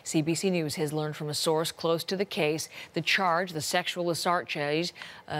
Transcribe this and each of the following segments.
CBC News has learned from a source close to the case the sexual assault charge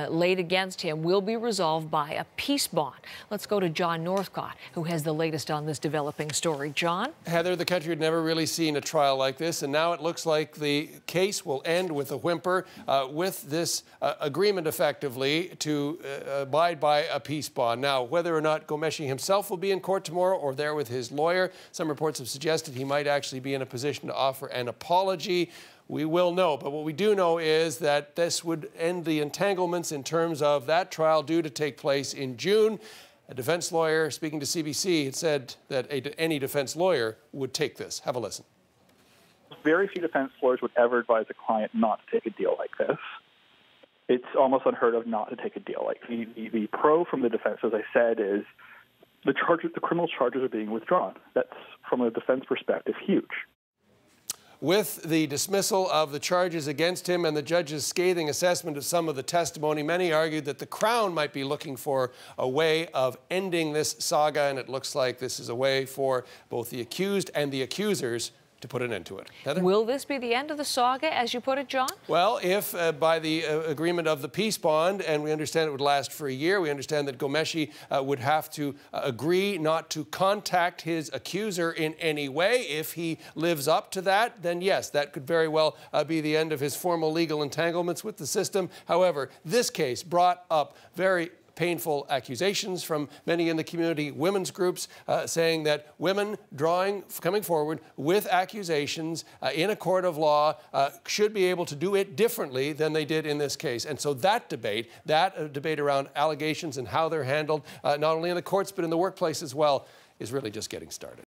laid against him, will be resolved by a peace bond. Let's go to John Northcott, who has the latest on this developing story. John? Heather, the country had never really seen a trial like this, and now it looks like the case will end with a whimper, with this agreement effectively to abide by a peace bond. Now, whether or not Ghomeshi himself will be in court tomorrow or there with his lawyer, some reports have suggested he might actually be in a position to offer an apology. We will know, but what we do know is that this would end the entanglements in terms of that trial due to take place in June. A defense lawyer speaking to CBC had said that any defense lawyer would take this. Have a listen. Very few defense lawyers would ever advise a client not to take a deal like this. It's almost unheard of not to take a deal. Like the pro from the defense, as I said, is the criminal charges are being withdrawn. That's, from a defense perspective, huge. With the dismissal of the charges against him and the judge's scathing assessment of some of the testimony, many argued that the Crown might be looking for a way of ending this saga, and it looks like this is a way for both the accused and the accusers to put an end to it. Heather? Will this be the end of the saga, as you put it, John? Well, if by the agreement of the peace bond, and we understand it would last for a year, we understand that Ghomeshi would have to agree not to contact his accuser in any way. If he lives up to that, then yes, that could very well be the end of his formal legal entanglements with the system. However, this case brought up very painful accusations from many in the community, women's groups saying that women coming forward with accusations in a court of law should be able to do it differently than they did in this case. And so that debate around allegations and how they're handled, not only in the courts but in the workplace as well, is really just getting started.